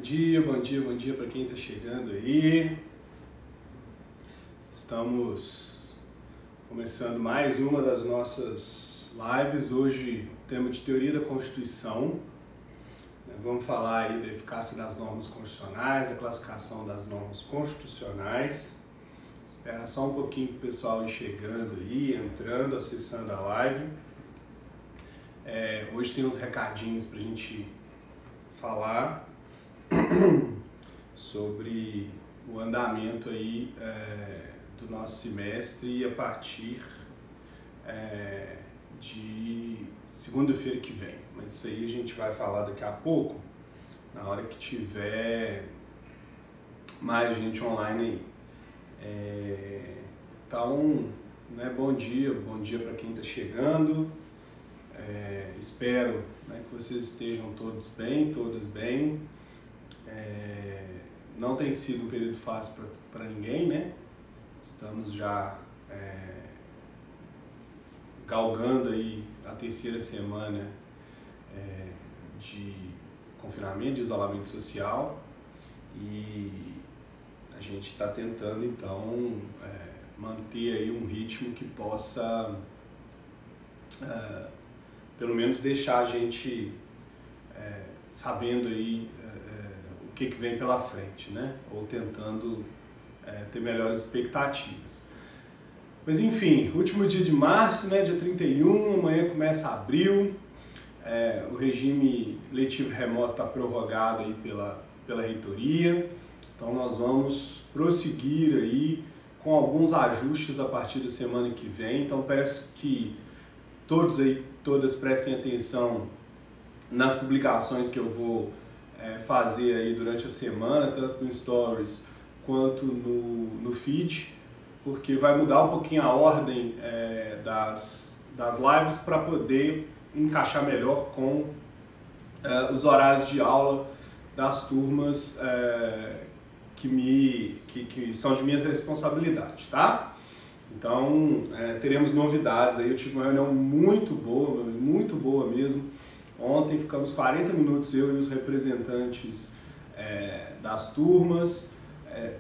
bom dia para quem está chegando aí. Estamos começando mais uma das nossas lives. Hoje, tema de teoria da Constituição. Vamos falar aí da eficácia das normas constitucionais, da classificação das normas constitucionais. Espera só um pouquinho para o pessoal ir chegando aí, entrando, acessando a live. Hoje tem uns recadinhos para a gente falar sobre o andamento aí do nosso semestre a partir de segunda-feira que vem. Mas isso aí a gente vai falar daqui a pouco, na hora que tiver mais gente online aí. Então, né, bom dia para quem está chegando. Espero, né, que vocês estejam todos bem, todas bem. Não tem sido um período fácil para ninguém, né? Estamos já galgando aí a terceira semana de confinamento, de isolamento social, e a gente está tentando então manter aí um ritmo que possa pelo menos deixar a gente sabendo aí o que vem pela frente, né? Ou tentando ter melhores expectativas. Mas enfim, último dia de março, né? Dia 31, amanhã começa abril. O regime letivo remoto está prorrogado aí pela reitoria. Então nós vamos prosseguir aí com alguns ajustes a partir da semana que vem. Então peço que todas prestem atenção nas publicações que eu vou fazer aí durante a semana, tanto no Stories quanto no feed, porque vai mudar um pouquinho a ordem das lives para poder encaixar melhor com os horários de aula das turmas que são de minha responsabilidade, tá? Então, teremos novidades aí. Eu tive uma reunião muito boa mesmo. Ontem ficamos 40 minutos, eu e os representantes das turmas,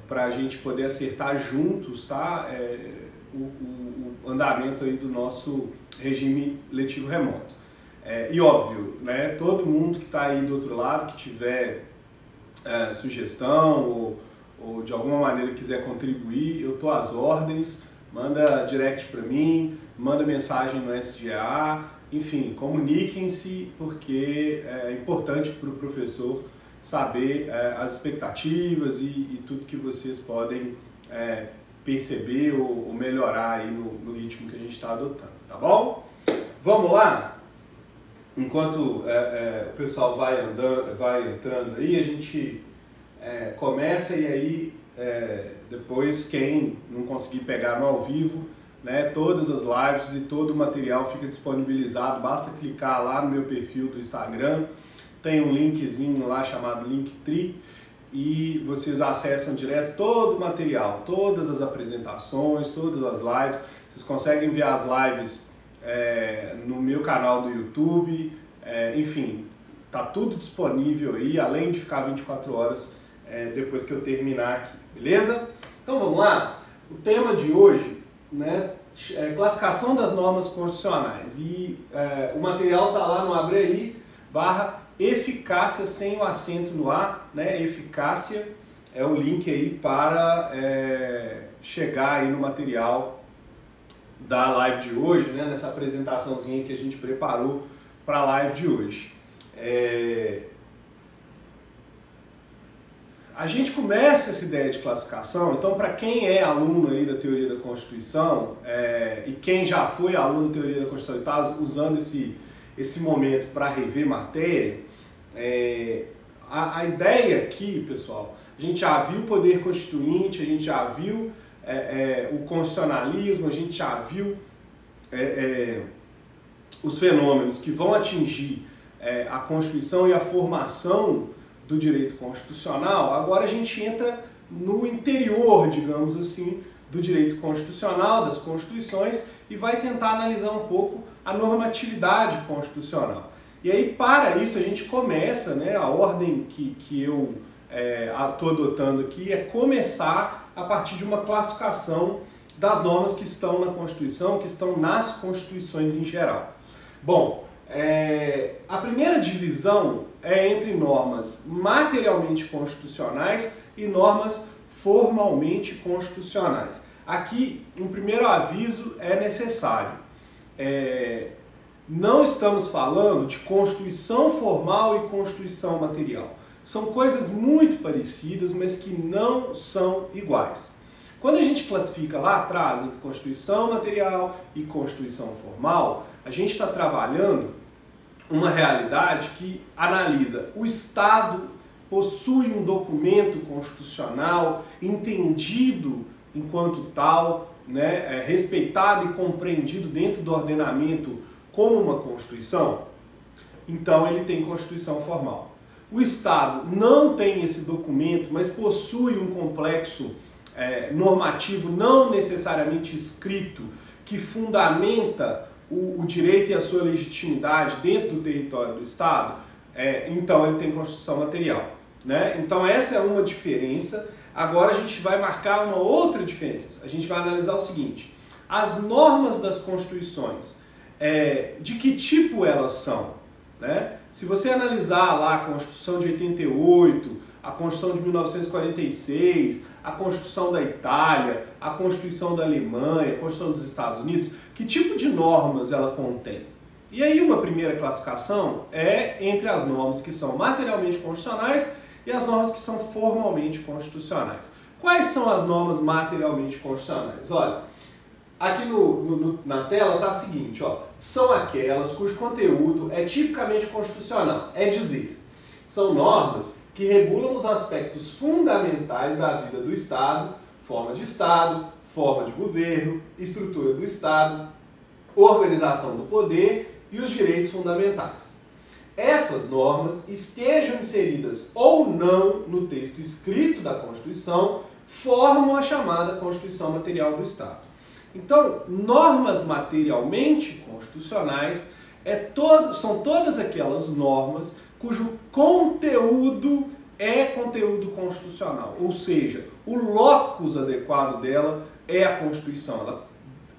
para a gente poder acertar juntos, tá? O andamento aí do nosso regime letivo remoto. E óbvio, né, todo mundo que está aí do outro lado, que tiver sugestão ou de alguma maneira quiser contribuir, eu estou às ordens. Manda direct para mim, manda mensagem no SGA, enfim, comuniquem-se, porque é importante para o professor saber as expectativas e tudo que vocês podem perceber ou melhorar aí no ritmo que a gente está adotando, tá bom? Vamos lá? Enquanto o pessoal vai entrando aí, a gente começa e aí depois quem não conseguir pegar no ao vivo, né, todas as lives e todo o material fica disponibilizado, basta clicar lá no meu perfil do Instagram, tem um linkzinho lá chamado Linktree e vocês acessam direto todo o material, todas as apresentações, todas as lives. Vocês conseguem ver as lives no meu canal do YouTube, enfim, tá tudo disponível aí, além de ficar 24 horas depois que eu terminar aqui, beleza? Então vamos lá? O tema de hoje, né, é classificação das normas constitucionais, e o material está lá no Abre Aí, /eficácia sem o acento no A, né? Eficácia é o link aí para chegar aí no material da live de hoje, né? Nessa apresentaçãozinha que a gente preparou para a live de hoje. A gente começa essa ideia de classificação, então para quem é aluno aí da teoria da Constituição e quem já foi aluno da teoria da Constituição e está usando esse momento para rever matéria, a ideia aqui, pessoal, a gente já viu o poder constituinte, a gente já viu o constitucionalismo, a gente já viu os fenômenos que vão atingir a Constituição e a formação do direito constitucional. Agora a gente entra no interior, digamos assim, do direito constitucional, das constituições, e vai tentar analisar um pouco a normatividade constitucional. E aí, para isso, a gente começa, né, a ordem que eu estou adotando aqui é começar a partir de uma classificação das normas que estão na Constituição, que estão nas Constituições em geral. Bom, a primeira divisão é entre normas materialmente constitucionais e normas formalmente constitucionais. Aqui, um primeiro aviso é necessário. Não estamos falando de Constituição formal e Constituição material. São coisas muito parecidas, mas que não são iguais. Quando a gente classifica lá atrás entre Constituição material e Constituição formal, a gente está trabalhando uma realidade que analisa o Estado possui um documento constitucional entendido enquanto tal, né, respeitado e compreendido dentro do ordenamento como uma Constituição, então ele tem Constituição formal. O Estado não tem esse documento, mas possui um complexo normativo não necessariamente escrito que fundamenta o direito e a sua legitimidade dentro do território do Estado, então ele tem Constituição material, né? Então essa é uma diferença. Agora a gente vai marcar uma outra diferença. A gente vai analisar o seguinte: as normas das Constituições, de que tipo elas são, né? Se você analisar lá a Constituição de 88, a Constituição de 1946, a Constituição da Itália, a Constituição da Alemanha, a Constituição dos Estados Unidos, que tipo de normas ela contém? E aí uma primeira classificação é entre as normas que são materialmente constitucionais e as normas que são formalmente constitucionais. Quais são as normas materialmente constitucionais? Olha, aqui na tela está o seguinte, ó, são aquelas cujo conteúdo é tipicamente constitucional, é dizer, são normas que regulam os aspectos fundamentais da vida do Estado, forma de governo, estrutura do Estado, organização do poder e os direitos fundamentais. Essas normas, estejam inseridas ou não no texto escrito da Constituição, formam a chamada Constituição Material do Estado. Então, normas materialmente constitucionais são todas aquelas normas cujo conteúdo é conteúdo constitucional, ou seja, o locus adequado dela é a Constituição.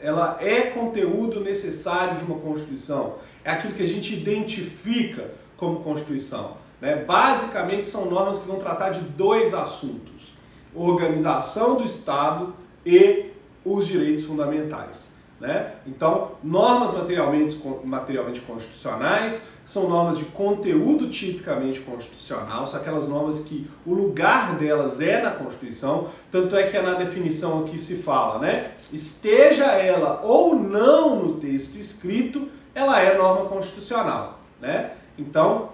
Ela é conteúdo necessário de uma Constituição, é aquilo que a gente identifica como Constituição, né? Basicamente são normas que vão tratar de dois assuntos: organização do Estado e os direitos fundamentais, né? Então, normas materialmente constitucionais são normas de conteúdo tipicamente constitucional, são aquelas normas que o lugar delas é na Constituição, tanto é que na definição aqui se fala, né? Esteja ela ou não no texto escrito, ela é norma constitucional, né? Então,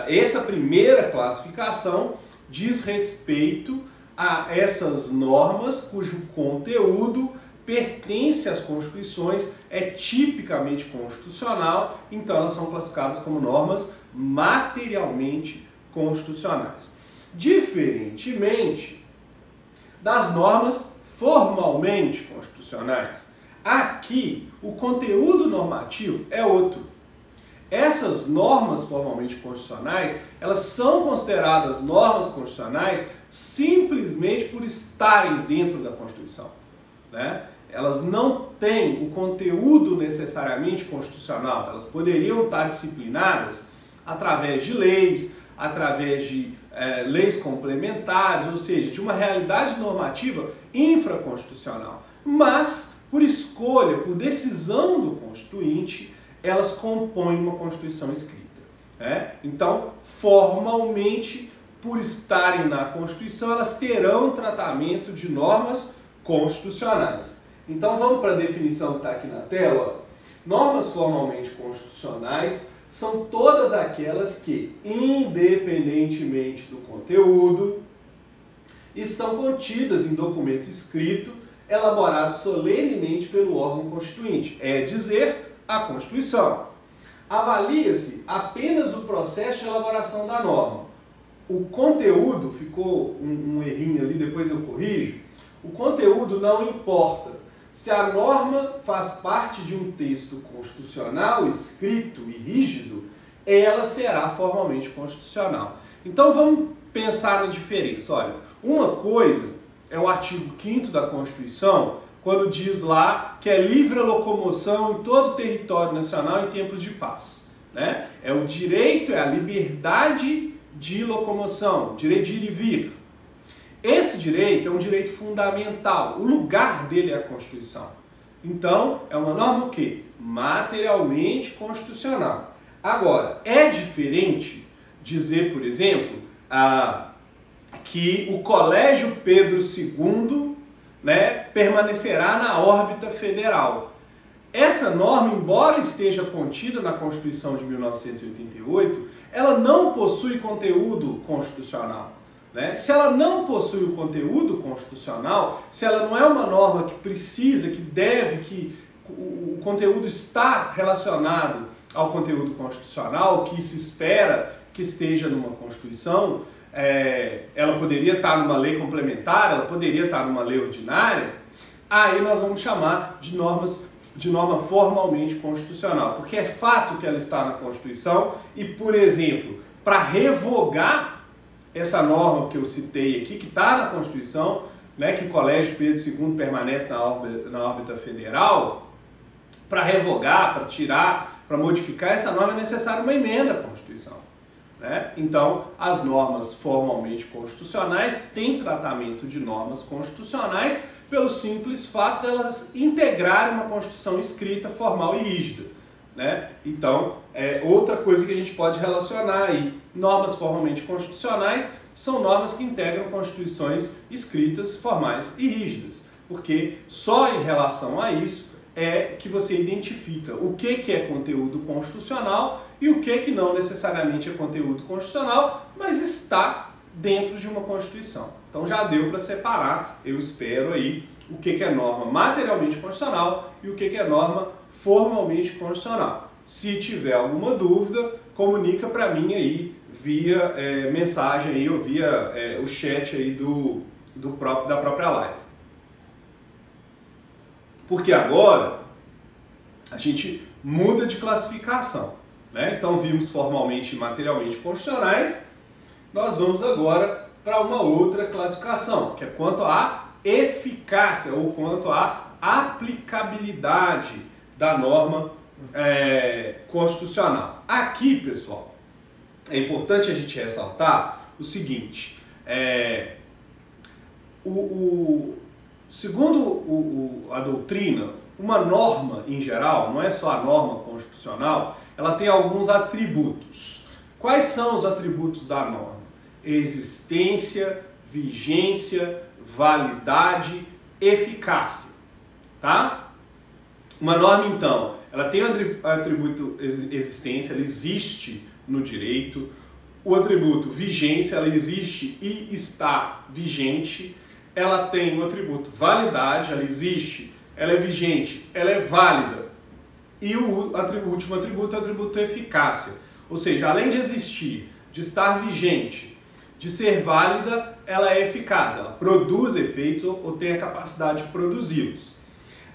essa primeira classificação diz respeito a essas normas cujo conteúdo pertence às Constituições, é tipicamente constitucional, então elas são classificadas como normas materialmente constitucionais. Diferentemente das normas formalmente constitucionais, aqui o conteúdo normativo é outro. Essas normas formalmente constitucionais, elas são consideradas normas constitucionais simplesmente por estarem dentro da Constituição, né? Elas não têm o conteúdo necessariamente constitucional, elas poderiam estar disciplinadas através de leis, através de leis complementares, ou seja, de uma realidade normativa infraconstitucional. Mas, por escolha, por decisão do Constituinte, elas compõem uma Constituição escrita, né? Então, formalmente, por estarem na Constituição, elas terão tratamento de normas constitucionais. Então vamos para a definição que está aqui na tela. Normas formalmente constitucionais são todas aquelas que, independentemente do conteúdo, estão contidas em documento escrito elaborado solenemente pelo órgão constituinte, é dizer, a Constituição. Avalia-se apenas o processo de elaboração da norma. O conteúdo, ficou um errinho ali, depois eu corrijo, o conteúdo não importa. Se a norma faz parte de um texto constitucional, escrito e rígido, ela será formalmente constitucional. Então vamos pensar na diferença. Olha, uma coisa é o artigo 5º da Constituição, quando diz lá que é livre a locomoção em todo o território nacional em tempos de paz, né? É o direito, é a liberdade de locomoção, direito de ir e vir. Esse direito é um direito fundamental, o lugar dele é a Constituição. Então, é uma norma o quê? Materialmente constitucional. Agora, é diferente dizer, por exemplo, que o Colégio Pedro II, né, permanecerá na órbita federal. Essa norma, embora esteja contida na Constituição de 1988, ela não possui conteúdo constitucional. Né? Se ela não possui o conteúdo constitucional, se ela não é uma norma que precisa, que deve, que o conteúdo está relacionado ao conteúdo constitucional, que se espera que esteja numa Constituição, ela poderia estar numa lei complementar, ela poderia estar numa lei ordinária, aí nós vamos chamar de norma formalmente constitucional, porque é fato que ela está na Constituição e, por exemplo, para revogar essa norma que eu citei aqui, que está na Constituição, né, que o Colégio Pedro II permanece na órbita federal, para revogar, para tirar, para modificar essa norma é necessária uma emenda à Constituição. Né? Então, as normas formalmente constitucionais têm tratamento de normas constitucionais pelo simples fato de elas integrarem uma Constituição escrita, formal e rígida. Né? Então, outra coisa que a gente pode relacionar aí, normas formalmente constitucionais são normas que integram constituições escritas, formais e rígidas, porque só em relação a isso é que você identifica o que é conteúdo constitucional e o que não necessariamente é conteúdo constitucional, mas está dentro de uma Constituição. Então já deu para separar, eu espero aí, o que é norma materialmente constitucional e o que é norma formalmente constitucional. Se tiver alguma dúvida, comunica para mim aí via mensagem aí, ou via o chat aí da própria live. Porque agora a gente muda de classificação, né? Então vimos formalmente e materialmente constitucionais, nós vamos agora para uma outra classificação, que é quanto à eficácia ou quanto à aplicabilidade da norma constitucional. Aqui, pessoal, é importante a gente ressaltar o seguinte, segundo a doutrina, uma norma em geral, não é só a norma constitucional, ela tem alguns atributos. Quais são os atributos da norma? Existência, vigência, validade, eficácia. Tá? Uma norma, então, ela tem o atributo existência, ela existe no direito. O atributo vigência, ela existe e está vigente. Ela tem o atributo validade, ela existe, ela é vigente, ela é válida. E o último atributo é o atributo eficácia. Ou seja, além de existir, de estar vigente, de ser válida, ela é eficaz, ela produz efeitos ou tem a capacidade de produzi-los.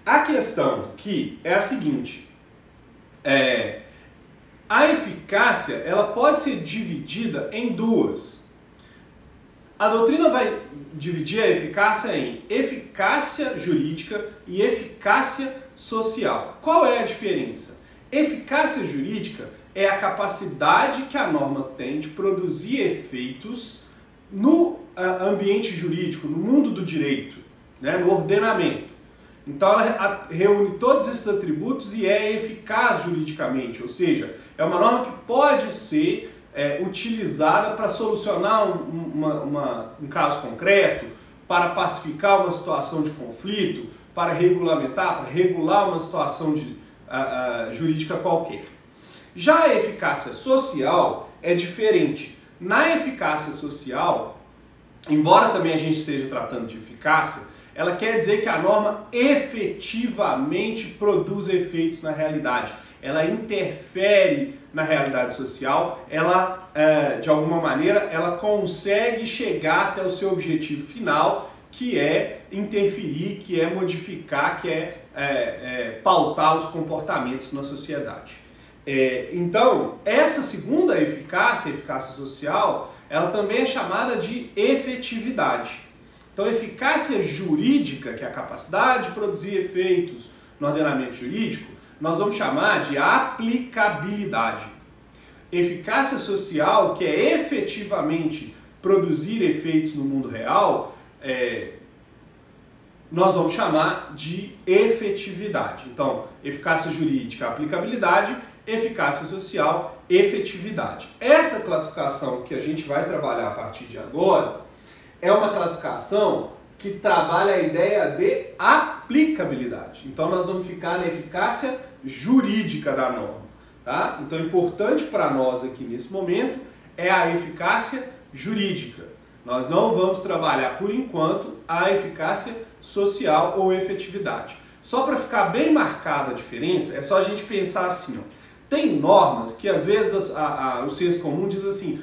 A questão aqui é a seguinte, a eficácia ela pode ser dividida em duas. A doutrina vai dividir a eficácia em eficácia jurídica e eficácia social. Qual é a diferença? Eficácia jurídica é a capacidade que a norma tem de produzir efeitos no ambiente jurídico, no mundo do direito, né, no ordenamento. Então ela reúne todos esses atributos e é eficaz juridicamente, ou seja, é uma norma que pode ser utilizada para solucionar um caso concreto, para pacificar uma situação de conflito, para regulamentar, para regular uma situação jurídica qualquer. Já a eficácia social é diferente. Na eficácia social, embora também a gente esteja tratando de eficácia, ela quer dizer que a norma efetivamente produz efeitos na realidade. Ela interfere na realidade social, ela, de alguma maneira, ela consegue chegar até o seu objetivo final, que é interferir, que é modificar, que é pautar os comportamentos na sociedade. Então, essa segunda eficácia, a eficácia social, ela também é chamada de efetividade. Então, eficácia jurídica, que é a capacidade de produzir efeitos no ordenamento jurídico, nós vamos chamar de aplicabilidade. Eficácia social, que é efetivamente produzir efeitos no mundo real, nós vamos chamar de efetividade. Então, eficácia jurídica, aplicabilidade, eficácia social, efetividade. Essa classificação que a gente vai trabalhar a partir de agora é uma classificação que trabalha a ideia de aplicabilidade. Então, nós vamos ficar na eficácia jurídica da norma. Tá? Então, importante para nós aqui nesse momento é a eficácia jurídica. Nós não vamos trabalhar, por enquanto, a eficácia social ou efetividade. Só para ficar bem marcada a diferença, é só a gente pensar assim, ó. Tem normas que às vezes o senso comum diz assim,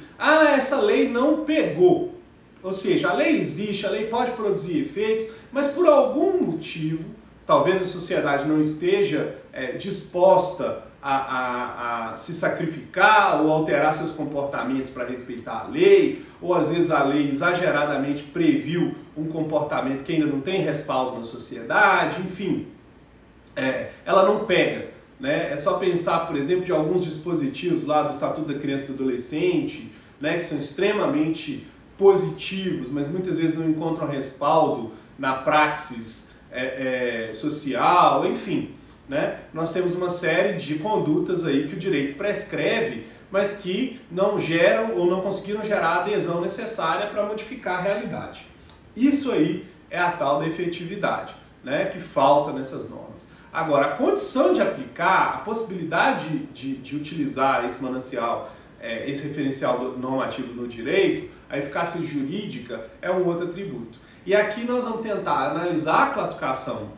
essa lei não pegou. Ou seja, a lei existe, a lei pode produzir efeitos, mas por algum motivo, talvez a sociedade não esteja disposta a se sacrificar ou alterar seus comportamentos para respeitar a lei, ou às vezes a lei exageradamente previu um comportamento que ainda não tem respaldo na sociedade, enfim, ela não pega. Né? É só pensar, por exemplo, de alguns dispositivos lá do Estatuto da Criança e do Adolescente, né, que são extremamente positivos, mas muitas vezes não encontram respaldo na praxis social, enfim. Né? Nós temos uma série de condutas aí que o direito prescreve, mas que não geram ou não conseguiram gerar a adesão necessária para modificar a realidade. Isso aí é a tal da efetividade, né, que falta nessas normas. Agora, a condição de aplicar, a possibilidade de utilizar esse manancial, esse referencial normativo no direito, a eficácia jurídica é um outro atributo. E aqui nós vamos tentar analisar a classificação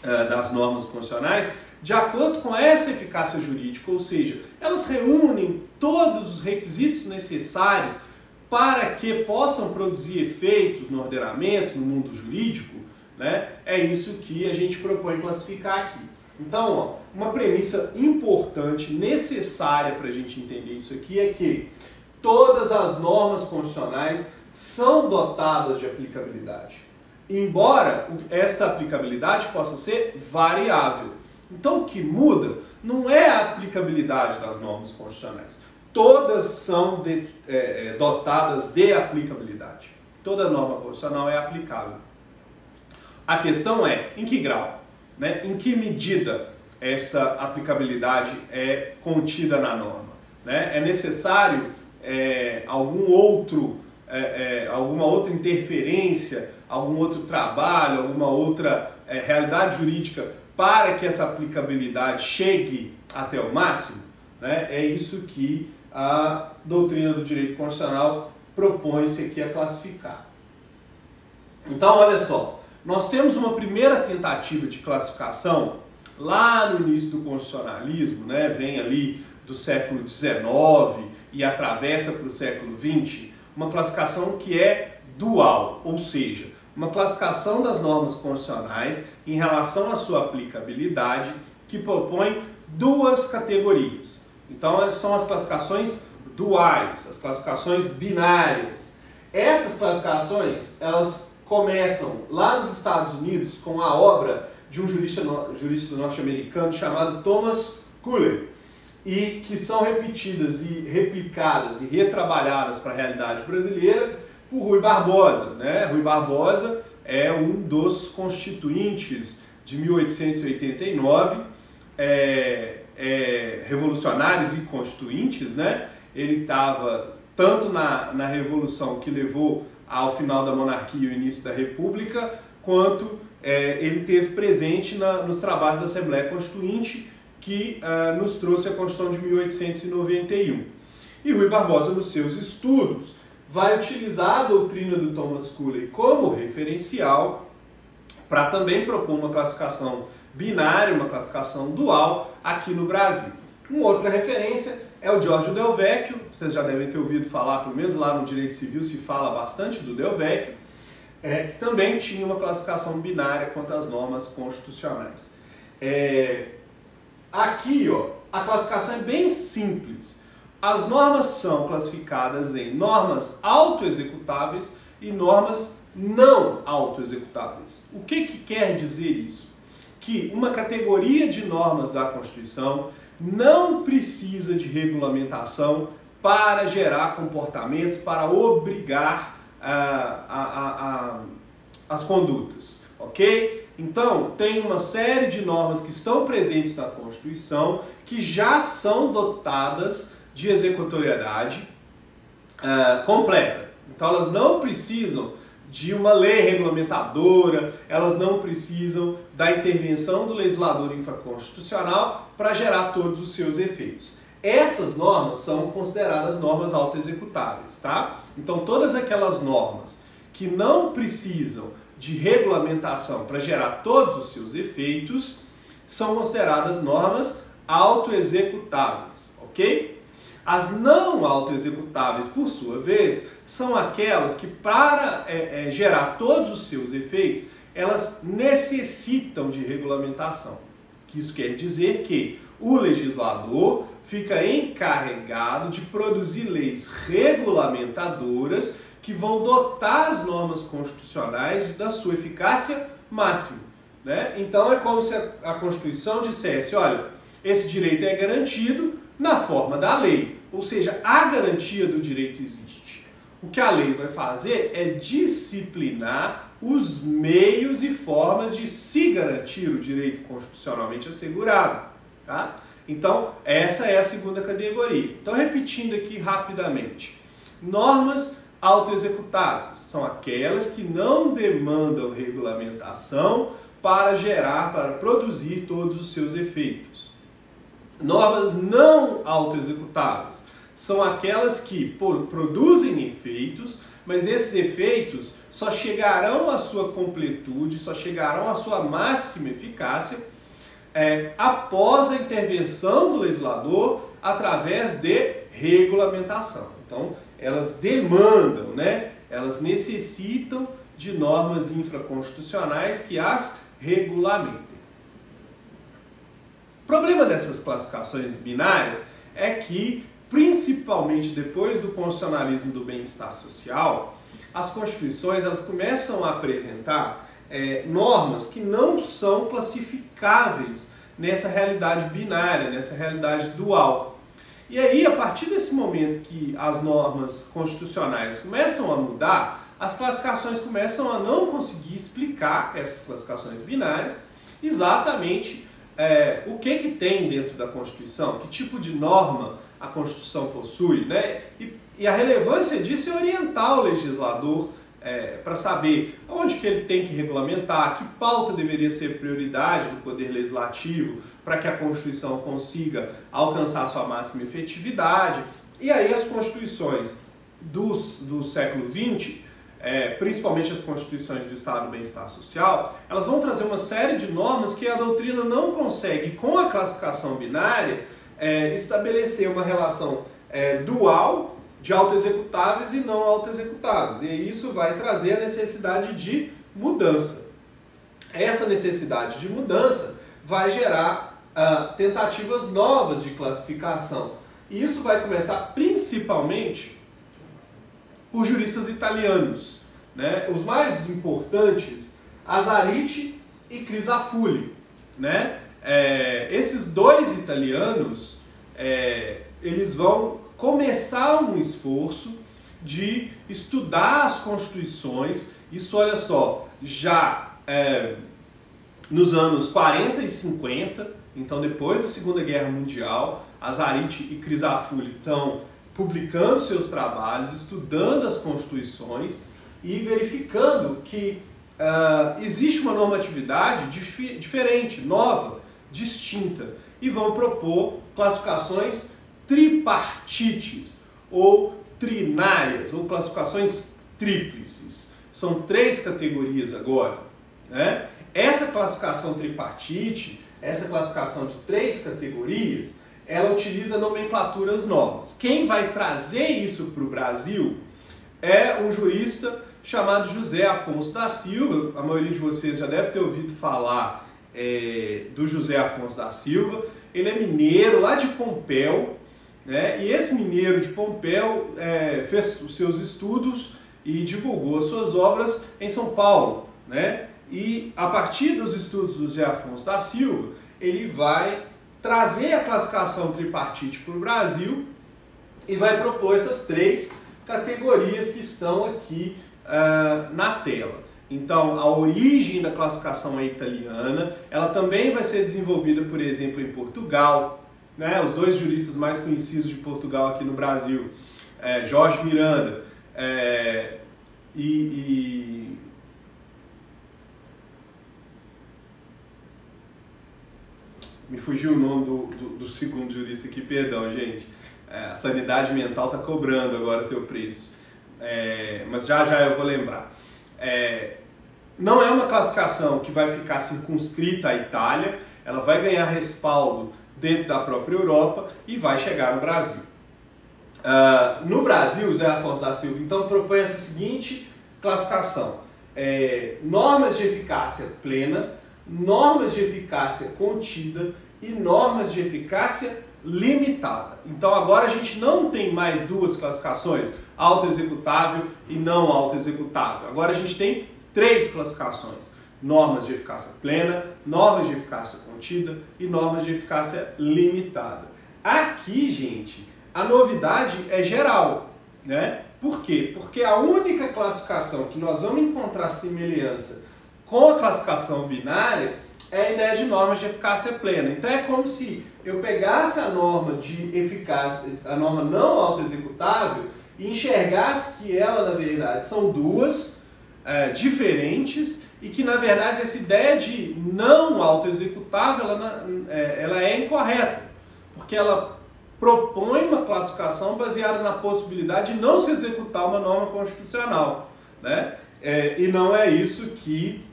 das normas constitucionais de acordo com essa eficácia jurídica, ou seja, elas reúnem todos os requisitos necessários para que possam produzir efeitos no ordenamento, no mundo jurídico, né? É isso que a gente propõe classificar aqui. Então, ó, uma premissa importante, necessária para a gente entender isso aqui é que todas as normas constitucionais são dotadas de aplicabilidade, embora esta aplicabilidade possa ser variável. Então, o que muda não é a aplicabilidade das normas constitucionais. Todas são dotadas de aplicabilidade. Toda norma constitucional é aplicável. A questão é em que grau, né? Em que medida essa aplicabilidade é contida na norma, né? É necessário alguma outra interferência, algum outro trabalho, alguma outra realidade jurídica para que essa aplicabilidade chegue até o máximo, né? É isso que a doutrina do direito constitucional propõe-se aqui a classificar. Então, olha só. Nós temos uma primeira tentativa de classificação lá no início do constitucionalismo, né? Vem ali do século XIX e atravessa para o século XX, uma classificação que é dual, ou seja, uma classificação das normas constitucionais em relação à sua aplicabilidade que propõe duas categorias. Então são as classificações duais, as classificações binárias. Essas classificações, elas começam lá nos Estados Unidos com a obra de um jurista norte-americano chamado Thomas Cooley, e que são repetidas e replicadas e retrabalhadas para a realidade brasileira por Rui Barbosa, né? Rui Barbosa é um dos constituintes de 1889, revolucionários e constituintes, né? Ele estava tanto na revolução que levou ao final da monarquia e o início da república, quanto ele teve presente nos trabalhos da Assembleia Constituinte, que nos trouxe a Constituição de 1891. E Rui Barbosa, nos seus estudos, vai utilizar a doutrina do Thomas Cooley como referencial para também propor uma classificação binária, uma classificação dual aqui no Brasil. Uma outra referência é o Giorgio Del Vecchio, vocês já devem ter ouvido falar, pelo menos lá no direito civil se fala bastante do Del Vecchio, que também tinha uma classificação binária quanto às normas constitucionais. Aqui, ó, a classificação é bem simples. as normas são classificadas em normas autoexecutáveis e normas não autoexecutáveis. O que quer dizer isso? Que uma categoria de normas da Constituição não precisa de regulamentação para gerar comportamentos, para obrigar as condutas, ok? Então, tem uma série de normas que estão presentes na Constituição que já são dotadas de executoriedade completa. Então, elas não precisam de uma lei regulamentadora, elas não precisam da intervenção do legislador infraconstitucional para gerar todos os seus efeitos. Essas normas são consideradas normas autoexecutáveis, tá? Então, todas aquelas normas que não precisam de regulamentação para gerar todos os seus efeitos são consideradas normas autoexecutáveis, ok? As não autoexecutáveis, por sua vez, são aquelas que, para gerar todos os seus efeitos, elas necessitam de regulamentação. Isso quer dizer que o legislador fica encarregado de produzir leis regulamentadoras que vão dotar as normas constitucionais da sua eficácia máxima, né? Então é como se a Constituição dissesse, olha, esse direito é garantido na forma da lei, ou seja, a garantia do direito existe. O que a lei vai fazer é disciplinar os meios e formas de se garantir o direito constitucionalmente assegurado, tá? Então, essa é a segunda categoria. Então, repetindo aqui rapidamente. Normas autoexecutáveis são aquelas que não demandam regulamentação para produzir todos os seus efeitos. Normas não autoexecutáveis são aquelas que produzem efeitos, mas esses efeitos só chegarão à sua completude, só chegarão à sua máxima eficácia após a intervenção do legislador através de regulamentação. Então, elas demandam, né? Elas necessitam de normas infraconstitucionais que as regulamentem. O problema dessas classificações binárias é que, principalmente depois do constitucionalismo do bem-estar social, as constituições elas começam a apresentar normas que não são classificáveis nessa realidade binária, nessa realidade dual. E aí, a partir desse momento que as normas constitucionais começam a mudar, as classificações começam a não conseguir explicar essas classificações binárias exatamente o que tem dentro da Constituição, que tipo de norma a Constituição possui, né? E a relevância disso é orientar o legislador para saber onde que ele tem que regulamentar, que pauta deveria ser prioridade do Poder Legislativo para que a Constituição consiga alcançar sua máxima efetividade. E aí as constituições do século XX, principalmente as constituições do Estado do Bem-Estar Social, elas vão trazer uma série de normas que a doutrina não consegue, com a classificação binária, estabelecer uma relação dual de autoexecutáveis e não autoexecutáveis. E isso vai trazer a necessidade de mudança. Essa necessidade de mudança vai gerar tentativas novas de classificação. E isso vai começar principalmente por juristas italianos, né? Os mais importantes, Azariti e Crisafulli, né? Esses dois italianos, eles vão começar um esforço de estudar as constituições. Isso, olha só, já nos anos 40 e 50, então depois da Segunda Guerra Mundial, Azariti e Crisafulli estão publicando seus trabalhos, estudando as constituições e verificando que existe uma normatividade diferente, nova, distinta, e vão propor classificações tripartites ou trinárias, ou classificações tríplices. São 3 categorias agora, né? Essa classificação tripartite, essa classificação de 3 categorias, ela utiliza nomenclaturas novas. Quem vai trazer isso para o Brasil é um jurista chamado José Afonso da Silva. A maioria de vocês já deve ter ouvido falar do José Afonso da Silva. Ele é mineiro, lá de Pompéu, né? E esse mineiro de Pompéu fez os seus estudos e divulgou as suas obras em São Paulo, né? E a partir dos estudos do Zé Afonso da Silva, ele vai trazer a classificação tripartite para o Brasil e vai propor essas 3 categorias que estão aqui na tela. Então, a origem da classificação é italiana, ela também vai ser desenvolvida, por exemplo, em Portugal, né? Os 2 juristas mais conhecidos de Portugal aqui no Brasil, Jorge Miranda me fugiu o nome do segundo jurista aqui, perdão, gente. A sanidade mental está cobrando agora seu preço, mas já eu vou lembrar. Não é uma classificação que vai ficar circunscrita à Itália, ela vai ganhar respaldo dentro da própria Europa e vai chegar no Brasil. No Brasil, Zé Afonso da Silva então propõe essa seguinte classificação: normas de eficácia plena, normas de eficácia contida e normas de eficácia limitada. Então agora a gente não tem mais 2 classificações, autoexecutável e não autoexecutável. Agora a gente tem 3 classificações: normas de eficácia plena, normas de eficácia contida e normas de eficácia limitada. Aqui, gente, a novidade é geral, né? Por quê? Porque a única classificação que nós vamos encontrar semelhança com a classificação binária é a ideia de normas de eficácia plena. Então é como se eu pegasse a norma de eficácia, a norma não autoexecutável, e enxergasse que ela, na verdade, são 2 diferentes e que, na verdade, essa ideia de não autoexecutável ela é incorreta, porque ela propõe uma classificação baseada na possibilidade de não se executar uma norma constitucional, né? E não é isso que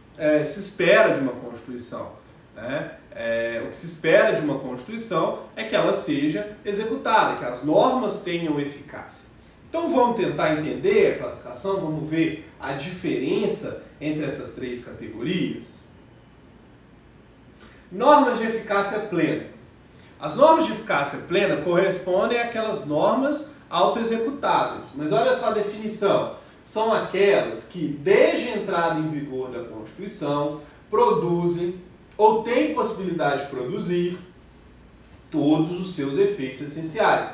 se espera de uma Constituição, né? O que se espera de uma Constituição é que ela seja executada, que as normas tenham eficácia. Então vamos tentar entender a classificação, vamos ver a diferença entre essas 3 categorias. Normas de eficácia plena. As normas de eficácia plena correspondem àquelas normas autoexecutáveis, mas olha só a definição: são aquelas que, desde a entrada em vigor da Constituição, produzem ou têm possibilidade de produzir todos os seus efeitos essenciais,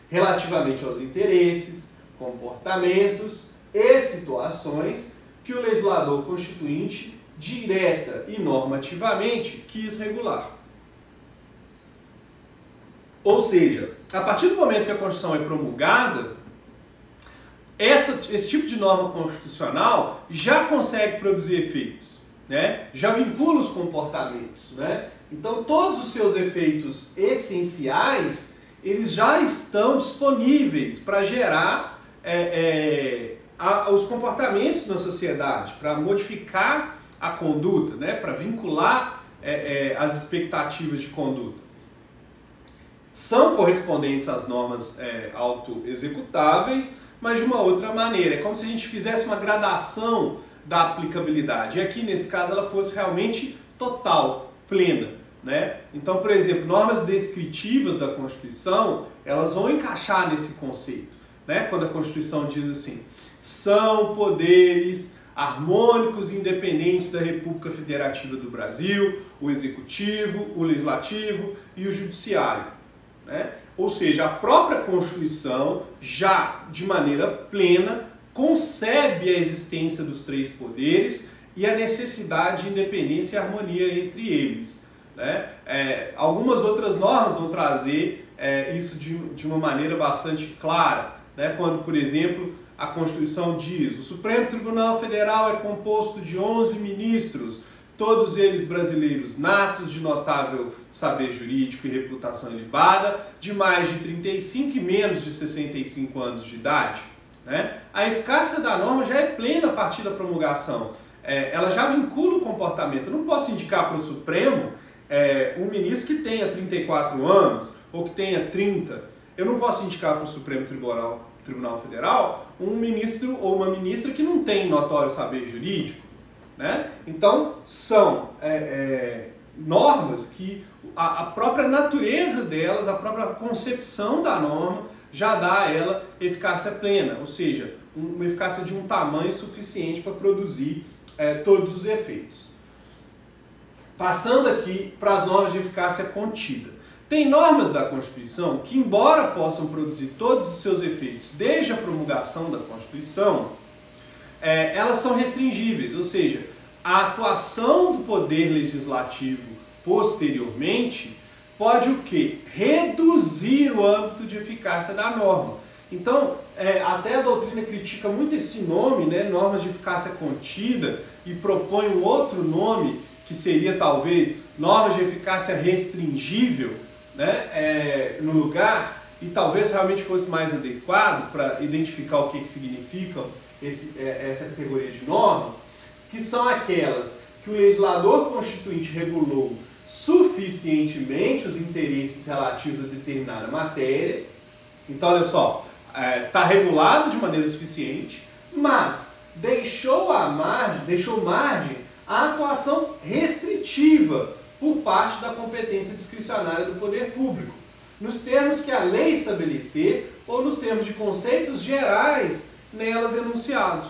relativamente aos interesses, comportamentos e situações que o legislador constituinte, direta e normativamente, quis regular. Ou seja, a partir do momento que a Constituição é promulgada, esse tipo de norma constitucional já consegue produzir efeitos, né? Já vincula os comportamentos, né? Então todos os seus efeitos essenciais, eles já estão disponíveis para gerar os comportamentos na sociedade, para modificar a conduta, né? Para vincular as expectativas de conduta. São correspondentes às normas autoexecutáveis, mas de uma outra maneira. É como se a gente fizesse uma gradação da aplicabilidade. E aqui, nesse caso, ela fosse realmente total, plena, né? Então, por exemplo, normas descritivas da Constituição, elas vão encaixar nesse conceito, né? Quando a Constituição diz assim: são poderes harmônicos e independentes da República Federativa do Brasil, o Executivo, o Legislativo e o Judiciário, né? Ou seja, a própria Constituição, já de maneira plena, concebe a existência dos 3 poderes e a necessidade de independência e harmonia entre eles, né? Algumas outras normas vão trazer isso de uma maneira bastante clara, né? Quando, por exemplo, a Constituição diz: o Supremo Tribunal Federal é composto de 11 ministros, todos eles brasileiros natos, de notável saber jurídico e reputação ilibada, de mais de 35 e menos de 65 anos de idade, né? A eficácia da norma já é plena a partir da promulgação. Ela já vincula o comportamento. Eu não posso indicar para o Supremo um ministro que tenha 34 anos ou que tenha 30. Eu não posso indicar para o Supremo Tribunal Federal um ministro ou uma ministra que não tem notório saber jurídico, né? Então, são normas que a própria natureza delas, a própria concepção da norma já dá a ela eficácia plena, ou seja, uma eficácia de um tamanho suficiente para produzir todos os efeitos. Passando aqui para as normas de eficácia contida. Tem normas da Constituição que, embora possam produzir todos os seus efeitos desde a promulgação da Constituição, elas são restringíveis, ou seja, a atuação do Poder Legislativo posteriormente pode o quê? Reduzir o âmbito de eficácia da norma. Então, até a doutrina critica muito esse nome, né, normas de eficácia contida, e propõe um outro nome, que seria talvez normas de eficácia restringível, né, no lugar, e talvez realmente fosse mais adequado para identificar o que significa essa categoria de norma, que são aquelas que o legislador constituinte regulou suficientemente os interesses relativos a determinada matéria. Então, olha só, está regulado de maneira suficiente, mas deixou margem à atuação restritiva por parte da competência discricionária do poder público, nos termos que a lei estabelecer ou nos termos de conceitos gerais nelas enunciados.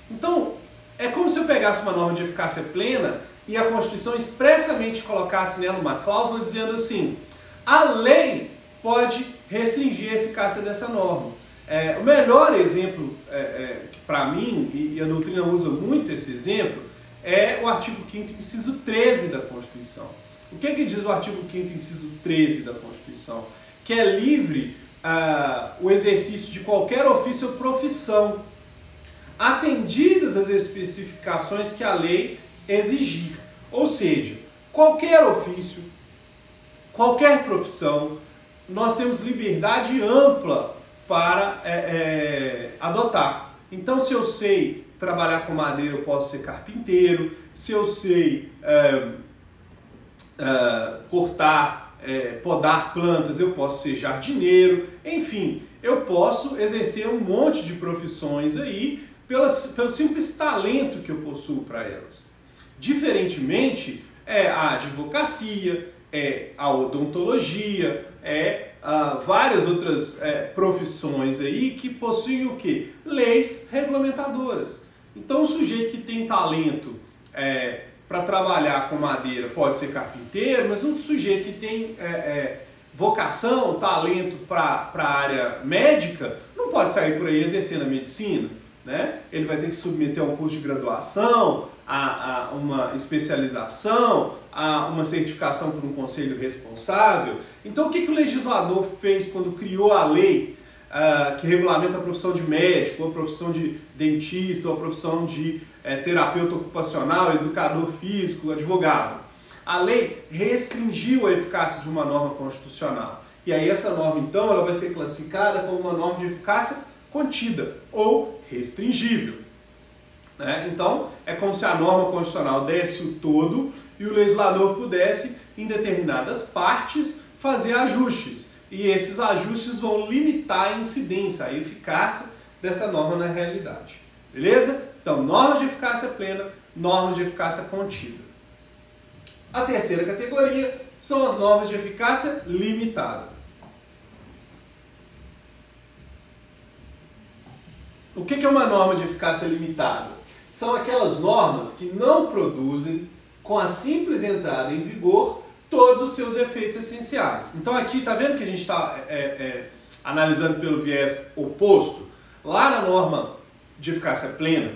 Então, é como se eu pegasse uma norma de eficácia plena e a Constituição expressamente colocasse nela uma cláusula dizendo assim: a lei pode restringir a eficácia dessa norma. O melhor exemplo, para mim, e a doutrina usa muito esse exemplo, é o artigo 5º, inciso 13 da Constituição. O que diz o artigo 5º, inciso 13 da Constituição? Que é livre o exercício de qualquer ofício ou profissão, atendidas as especificações que a lei exigir. Ou seja, qualquer ofício, qualquer profissão, nós temos liberdade ampla para adotar. Então, se eu sei trabalhar com madeira, eu posso ser carpinteiro. Se eu sei podar plantas, eu posso ser jardineiro. Enfim, eu posso exercer um monte de profissões aí pelo simples talento que eu possuo para elas. Diferentemente, a advocacia, a odontologia, várias outras profissões aí que possuem o quê? Leis regulamentadoras. Então, o sujeito que tem talento para trabalhar com madeira pode ser carpinteiro, mas um sujeito que tem vocação, talento para a área médica, não pode sair por aí exercendo a medicina, né? Ele vai ter que submeter a um curso de graduação, a uma especialização, a uma certificação por um conselho responsável. Então, o que o legislador fez quando criou a lei que regulamenta a profissão de médico, a profissão de dentista, a profissão de terapeuta ocupacional, educador físico, advogado? A lei restringiu a eficácia de uma norma constitucional. E aí essa norma, então, ela vai ser classificada como uma norma de eficácia contida ou restringível. Então, é como se a norma constitucional desse o todo e o legislador pudesse, em determinadas partes, fazer ajustes. E esses ajustes vão limitar a incidência, a eficácia dessa norma na realidade. Beleza? Então, normas de eficácia plena, normas de eficácia contida. A terceira categoria são as normas de eficácia limitada. O que é uma norma de eficácia limitada? São aquelas normas que não produzem, com a simples entrada em vigor, todos os seus efeitos essenciais. Então aqui, está vendo que a gente está analisando pelo viés oposto? Lá na norma de eficácia plena,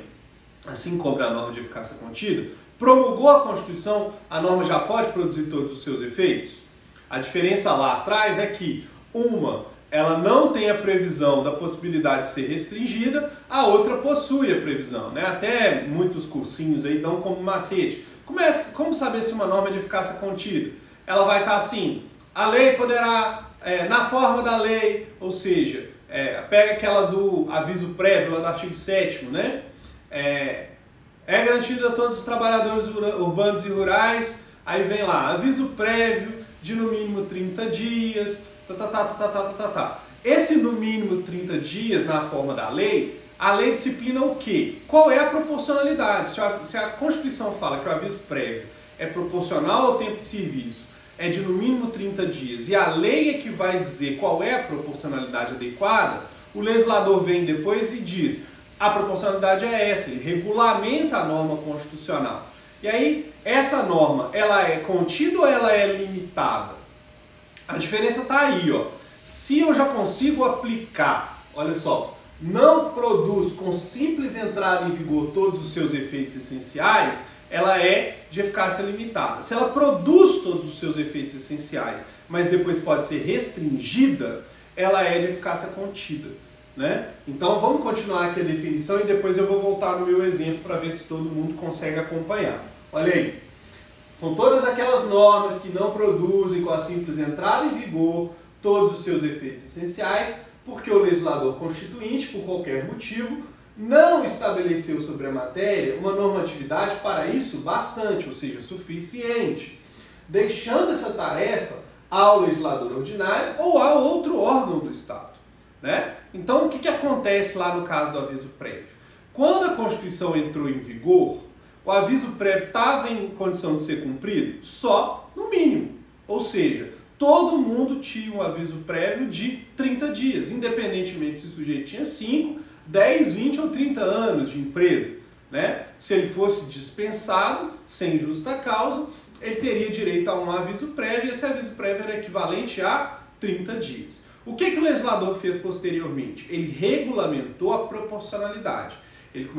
assim como na norma de eficácia contida, promulgou a Constituição, a norma já pode produzir todos os seus efeitos? A diferença lá atrás é que ela não tem a previsão da possibilidade de ser restringida, a outra possui a previsão, né? Até muitos cursinhos aí dão como macete. Como saber se uma norma é de eficácia contida? Ela vai estar assim: a lei poderá, na forma da lei, ou seja, pega aquela do aviso prévio lá do artigo 7º, né? É garantido a todos os trabalhadores urbanos e rurais, aí vem lá, aviso prévio de no mínimo 30 dias, Esse no mínimo 30 dias na forma da lei, a lei disciplina o quê? Qual é a proporcionalidade? Se a Constituição fala que o aviso prévio é proporcional ao tempo de serviço, é de no mínimo 30 dias, e a lei é que vai dizer qual é a proporcionalidade adequada, o legislador vem depois e diz, a proporcionalidade é essa, ele regulamenta a norma constitucional. E aí, essa norma, ela é contida ou ela é limitada? A diferença está aí, ó. Se eu já consigo aplicar, olha só, não produz com simples entrada em vigor todos os seus efeitos essenciais, ela é de eficácia limitada. Se ela produz todos os seus efeitos essenciais, mas depois pode ser restringida, ela é de eficácia contida, né? Então vamos continuar aqui a definição e depois eu vou voltar no meu exemplo para ver se todo mundo consegue acompanhar. Olha aí, são todas aquelas normas que não produzem com a simples entrada em vigor todos os seus efeitos essenciais, porque o legislador constituinte, por qualquer motivo, não estabeleceu sobre a matéria uma normatividade para isso bastante, ou seja, suficiente, deixando essa tarefa ao legislador ordinário ou a outro órgão do Estado, né? Então, o que acontece lá no caso do aviso prévio? Quando a Constituição entrou em vigor, o aviso prévio estava em condição de ser cumprido? Só no mínimo, ou seja, todo mundo tinha um aviso prévio de 30 dias, independentemente se o sujeito tinha 5, 10, 20 ou 30 anos de empresa, né? Se ele fosse dispensado, sem justa causa, ele teria direito a um aviso prévio e esse aviso prévio era equivalente a 30 dias. O que o legislador fez posteriormente? Ele regulamentou a proporcionalidade. Ele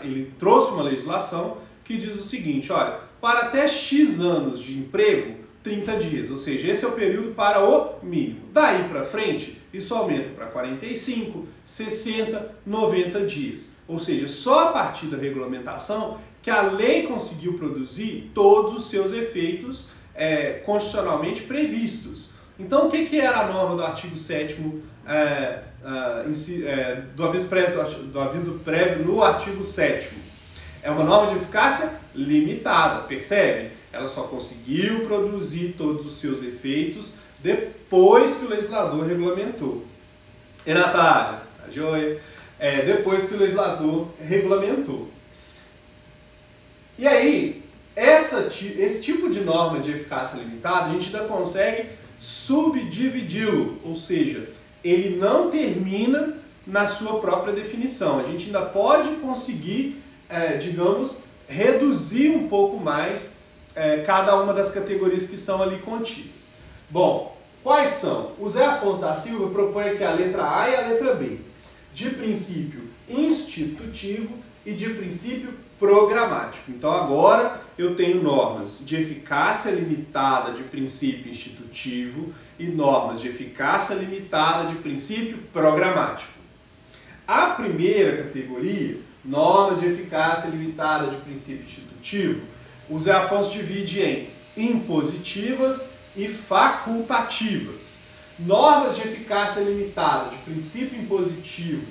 ele trouxe uma legislação que diz o seguinte, olha, para até X anos de emprego, 30 dias, ou seja, esse é o período para o mínimo. Daí para frente, isso aumenta para 45, 60, 90 dias. Ou seja, só a partir da regulamentação que a lei conseguiu produzir todos os seus efeitos constitucionalmente previstos. Então, o que era a norma do artigo 7º do aviso prévio no artigo 7º? É uma norma de eficácia limitada, percebe? Ela só conseguiu produzir todos os seus efeitos depois que o legislador regulamentou. E Natália, tá joia? Depois que o legislador regulamentou. E aí, esse tipo de norma de eficácia limitada, a gente ainda consegue subdividi-lo, ou seja, ele não termina na sua própria definição. A gente ainda pode conseguir, digamos, reduzir um pouco mais cada uma das categorias que estão ali contidas. Bom, quais são? O Zé Afonso da Silva propõe aqui a letra A e a letra B, de princípio institutivo e de princípio programático. Então agora eu tenho normas de eficácia limitada de princípio institutivo e normas de eficácia limitada de princípio programático. A primeira categoria, normas de eficácia limitada de princípio institutivo, o Zé Afonso divide em impositivas e facultativas. Normas de eficácia limitada de princípio impositivo,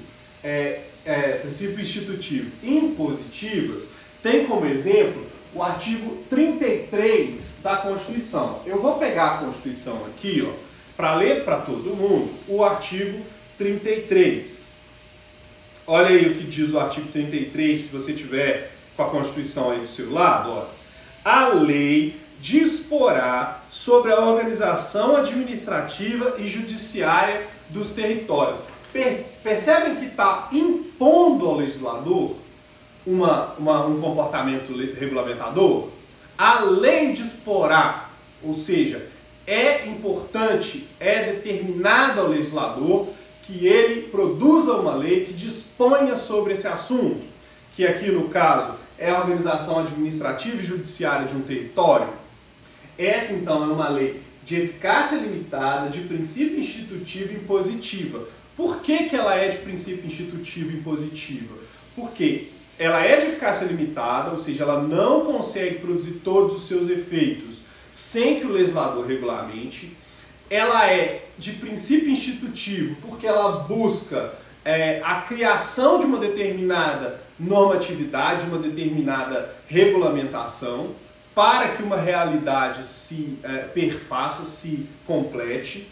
princípio institutivo impositivas, tem como exemplo o artigo 33 da Constituição. Eu vou pegar a Constituição aqui, ó, para ler para todo mundo o artigo 33. Olha aí o que diz o artigo 33, se você tiver com a Constituição aí do seu lado, ó. A lei disporá sobre a organização administrativa e judiciária dos territórios. Percebem que está impondo ao legislador um comportamento regulamentador? A lei disporá, ou seja, é importante, é determinado ao legislador que ele produza uma lei que disponha sobre esse assunto, que aqui no caso é a organização administrativa e judiciária de um território. Essa então é uma lei de eficácia limitada, de princípio institutivo e impositiva. Por que ela é de princípio institutivo e impositiva? Porque ela é de eficácia limitada, ou seja, ela não consegue produzir todos os seus efeitos sem que o legislador regulamente. Ela é de princípio institutivo porque ela busca a criação de uma determinada normatividade, uma determinada regulamentação, para que uma realidade se perfaça, se complete.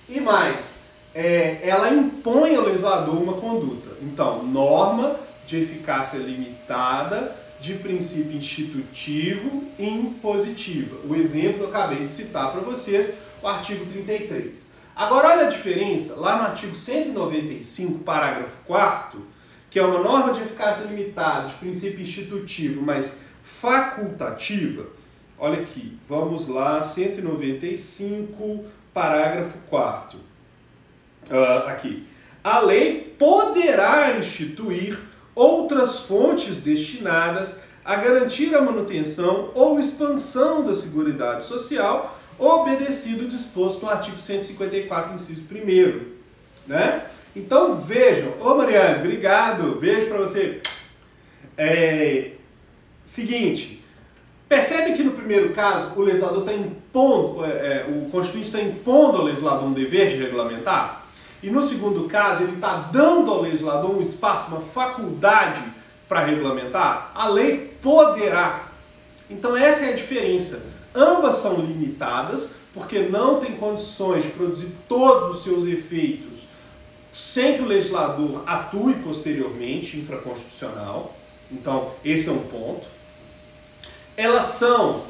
E mais, ela impõe ao legislador uma conduta. Então, norma de eficácia limitada de princípio institutivo e impositiva. O exemplo eu acabei de citar para vocês, o artigo 33. Agora olha a diferença, lá no artigo 195, parágrafo 4º, que é uma norma de eficácia limitada, de princípio institutivo, mas facultativa. Olha aqui, vamos lá, 195, parágrafo 4º. Aqui. A lei poderá instituir outras fontes destinadas a garantir a manutenção ou expansão da Seguridade Social, obedecido o disposto no artigo 154, inciso 1º, né? Então, vejam. Ô, Mariane, obrigado. Beijo para você. Seguinte. Percebe que no primeiro caso o legislador está impondo, o Constituinte está impondo ao legislador um dever de regulamentar? E no segundo caso ele está dando ao legislador um espaço, uma faculdade para regulamentar? A lei poderá. Então essa é a diferença. Ambas são limitadas porque não tem condições de produzir todos os seus efeitos sem que o legislador atue posteriormente, infraconstitucional. Então esse é um ponto. Elas são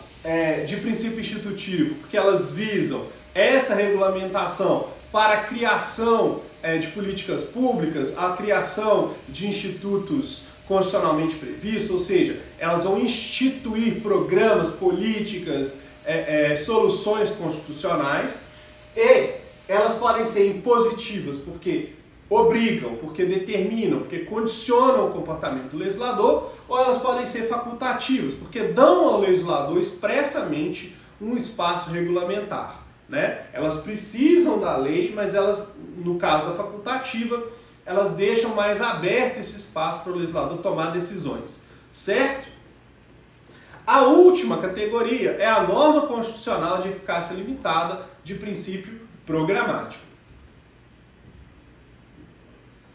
de princípio institutivo, porque elas visam essa regulamentação para a criação de políticas públicas, a criação de institutos constitucionalmente previstos, ou seja, elas vão instituir programas, políticas, soluções constitucionais, e elas podem ser impositivas, porque obrigam, porque determinam, porque condicionam o comportamento do legislador, ou elas podem ser facultativas, porque dão ao legislador expressamente um espaço regulamentar, né? Elas precisam da lei, mas elas, no caso da facultativa, elas deixam mais aberto esse espaço para o legislador tomar decisões, certo? A última categoria é a norma constitucional de eficácia limitada de princípio programático.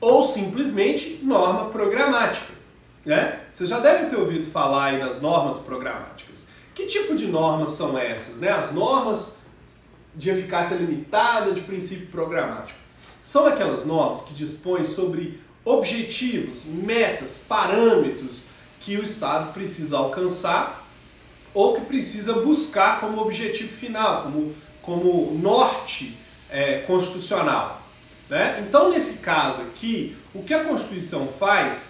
Ou simplesmente norma programática, né? Vocês já devem ter ouvido falar aí das normas programáticas. Que tipo de normas são essas, né? As normas de eficácia limitada de princípio programático. São aquelas normas que dispõem sobre objetivos, metas, parâmetros que o Estado precisa alcançar ou que precisa buscar como objetivo final, como norte constitucional, né? Então, nesse caso aqui, o que a Constituição faz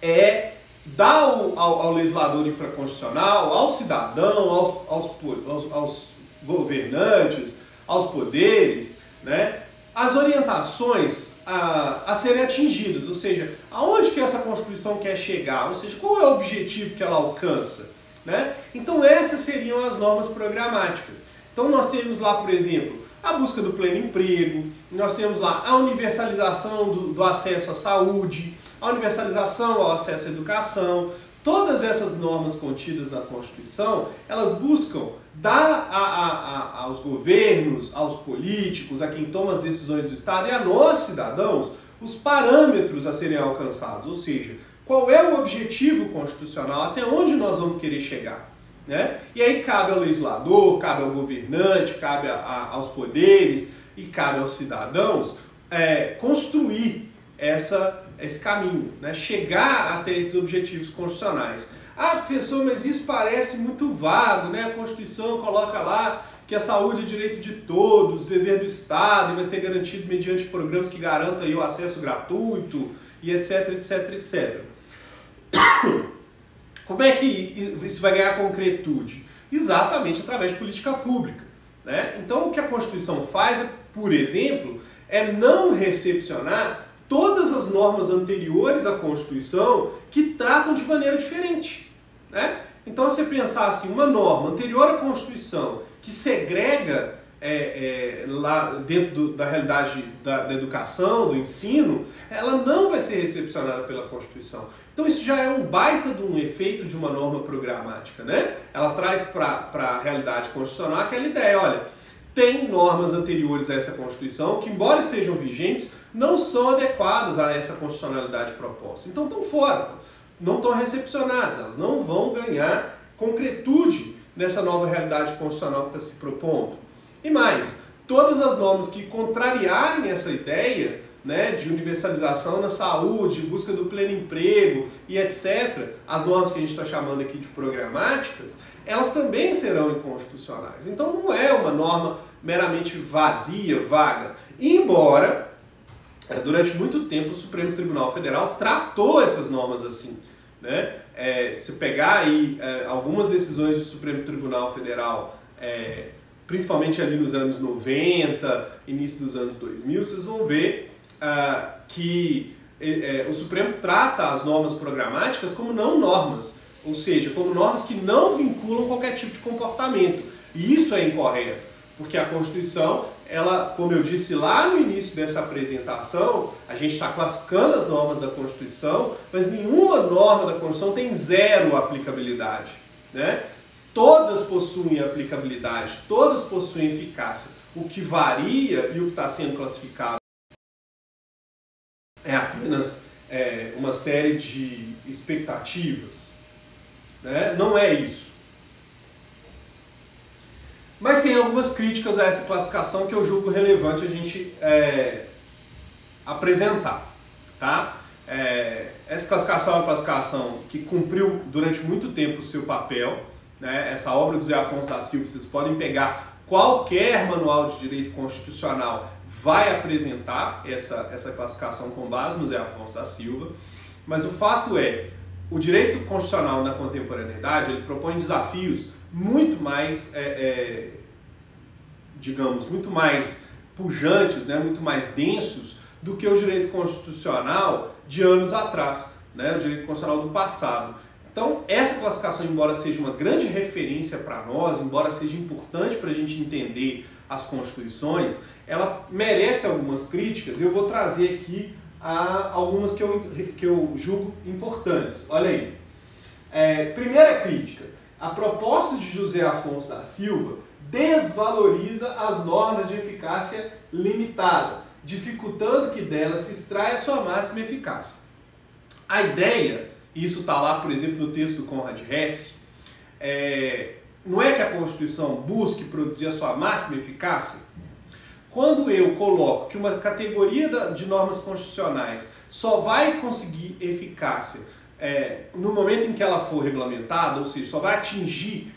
é dar ao legislador infraconstitucional, ao cidadão, aos governantes, aos poderes, né, as orientações a serem atingidas, ou seja, aonde que essa Constituição quer chegar, ou seja, qual é o objetivo que ela alcança, né? Então essas seriam as normas programáticas. Então nós temos lá, por exemplo, a busca do pleno emprego, nós temos lá a universalização do acesso à saúde, a universalização ao acesso à educação. Todas essas normas contidas na Constituição, elas buscam dar aos governos, aos políticos, a quem toma as decisões do Estado e a nós, cidadãos, os parâmetros a serem alcançados, ou seja, qual é o objetivo constitucional, até onde nós vamos querer chegar, né? E aí cabe ao legislador, cabe ao governante, cabe aos poderes e cabe aos cidadãos construir esse caminho, né? Chegar até esses objetivos constitucionais. Ah, professor, mas isso parece muito vago, né? A Constituição coloca lá que a saúde é direito de todos, dever do Estado, e vai ser garantido mediante programas que garantam aí o acesso gratuito, e etc, etc, etc. Como é que isso vai ganhar concretude? Exatamente através de política pública, né? Então, o que a Constituição faz, por exemplo, é não recepcionar todas as normas anteriores à Constituição que tratam de maneira diferente, né? Então, se você pensar assim, uma norma anterior à Constituição que segrega lá dentro da realidade da educação, do ensino, ela não vai ser recepcionada pela Constituição. Então isso já é um baita de um efeito de uma norma programática, né? Ela traz para a realidade constitucional aquela ideia, olha, tem normas anteriores a essa Constituição que, embora estejam vigentes, não são adequadas a essa constitucionalidade proposta. Então estão fora, não estão recepcionadas, elas não vão ganhar concretude nessa nova realidade constitucional que está se propondo. E mais, todas as normas que contrariarem essa ideia né, de universalização na saúde, busca do pleno emprego e etc., as normas que a gente está chamando aqui de programáticas, elas também serão inconstitucionais. Então não é uma norma meramente vazia, vaga. Embora, durante muito tempo, o Supremo Tribunal Federal tratou essas normas assim, né? Se pegar aí algumas decisões do Supremo Tribunal Federal, principalmente ali nos anos 90, início dos anos 2000, vocês vão ver que o Supremo trata as normas programáticas como não normas, ou seja, como normas que não vinculam qualquer tipo de comportamento. E isso é incorreto, porque a Constituição, ela, como eu disse lá no início dessa apresentação, a gente está classificando as normas da Constituição, mas nenhuma norma da Constituição tem zero aplicabilidade, né? Todas possuem aplicabilidade, todas possuem eficácia. O que varia e o que está sendo classificado é apenas uma série de expectativas, né? Não é isso. Mas tem algumas críticas a essa classificação que eu julgo relevante a gente apresentar, tá? Essa classificação é uma classificação que cumpriu durante muito tempo o seu papel, né? Essa obra do Zé Afonso da Silva, vocês podem pegar qualquer manual de direito constitucional, vai apresentar essa classificação com base no Zé Afonso da Silva, mas o fato o direito constitucional na contemporaneidade, ele propõe desafios muito mais, digamos, muito mais pujantes, né, muito mais densos do que o direito constitucional de anos atrás, né, o direito constitucional do passado. Então, essa classificação, embora seja uma grande referência para nós, embora seja importante para a gente entender as constituições, ela merece algumas críticas e eu vou trazer aqui algumas que eu julgo importantes. Olha aí. Primeira crítica. A proposta de José Afonso da Silva desvaloriza as normas de eficácia limitada, dificultando que delas se extraia sua máxima eficácia. A ideia, e isso está lá, por exemplo, no texto do Conrad Hesse, não é que a Constituição busque produzir a sua máxima eficácia? Quando eu coloco que uma categoria de normas constitucionais só vai conseguir eficácia no momento em que ela for regulamentada, ou seja, só vai atingir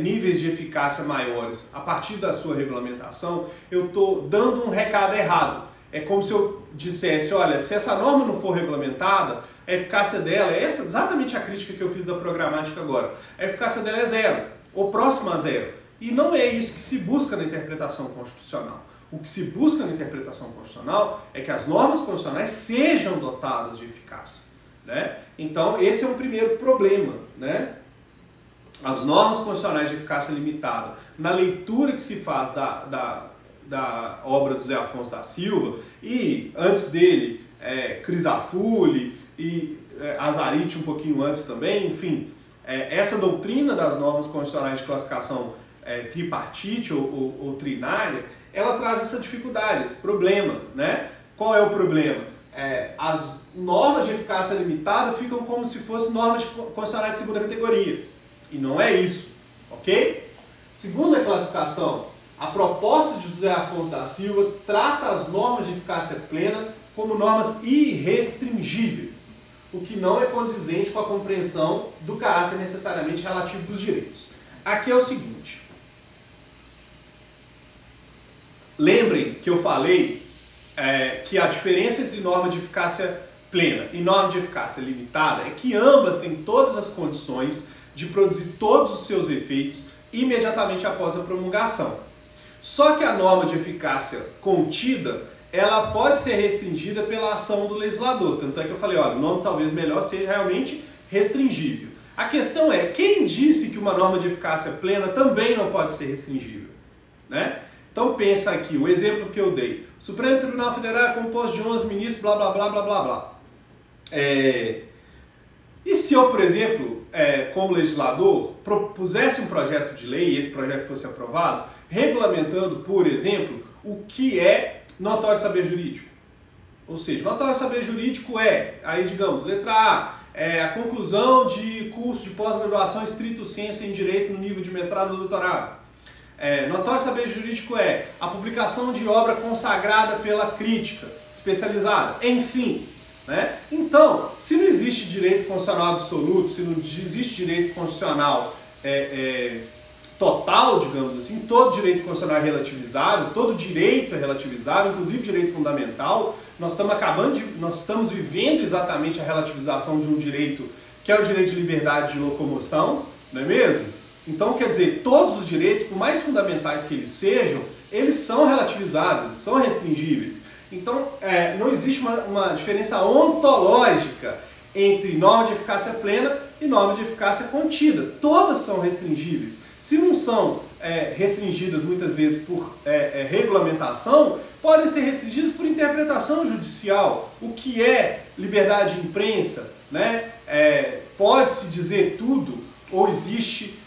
níveis de eficácia maiores a partir da sua regulamentação, eu estou dando um recado errado. É como se eu dissesse, olha, se essa norma não for regulamentada, a eficácia dela, essa é exatamente a crítica que eu fiz da programática agora, a eficácia dela é zero, ou próxima a zero. E não é isso que se busca na interpretação constitucional. O que se busca na interpretação constitucional é que as normas constitucionais sejam dotadas de eficácia, né? Então, esse é um primeiro problema, né? As normas constitucionais de eficácia limitada, na leitura que se faz da obra do Zé Afonso da Silva, e antes dele, Crisafulli e Azarite um pouquinho antes também, enfim, essa doutrina das normas constitucionais de classificação tripartite ou trinária, ela traz essa dificuldade, esse problema, né? Qual é o problema? As normas de eficácia limitada ficam como se fossem normas constitucionais de segunda categoria. E não é isso, ok? Segunda classificação, a proposta de José Afonso da Silva trata as normas de eficácia plena como normas irrestringíveis, o que não é condizente com a compreensão do caráter necessariamente relativo dos direitos. Aqui é o seguinte. Lembrem que eu falei que a diferença entre norma de eficácia plena e norma de eficácia limitada é que ambas têm todas as condições de produzir todos os seus efeitos imediatamente após a promulgação. Só que a norma de eficácia contida, ela pode ser restringida pela ação do legislador. Tanto é que eu falei, olha, o nome talvez melhor seja realmente restringível. A questão é, quem disse que uma norma de eficácia plena também não pode ser restringível, né? Então pensa aqui, o exemplo que eu dei. O Supremo Tribunal Federal é composto de 11 ministros, blá, blá, blá, blá, blá, blá. E se eu, por exemplo, como legislador, propusesse um projeto de lei, e esse projeto fosse aprovado, regulamentando, por exemplo, o que é notório saber jurídico? Ou seja, notório saber jurídico aí digamos, letra A, a conclusão de curso de pós-graduação estrito sensu em direito no nível de mestrado ou doutorado. Notório saber jurídico a publicação de obra consagrada pela crítica, especializada, enfim. Né? Então, se não existe direito constitucional absoluto, se não existe direito constitucional total, digamos assim, todo direito constitucional é relativizável, todo direito é relativizável, inclusive direito fundamental. Nós estamos vivendo exatamente a relativização de um direito que é o direito de liberdade de locomoção, não é mesmo? Então, quer dizer, todos os direitos, por mais fundamentais que eles sejam, eles são relativizados, eles são restringíveis. Então, não existe uma diferença ontológica entre norma de eficácia plena e norma de eficácia contida. Todas são restringíveis. Se não são restringidas muitas vezes por regulamentação, podem ser restringidas por interpretação judicial. O que é liberdade de imprensa? Né? Pode-se dizer tudo ou existe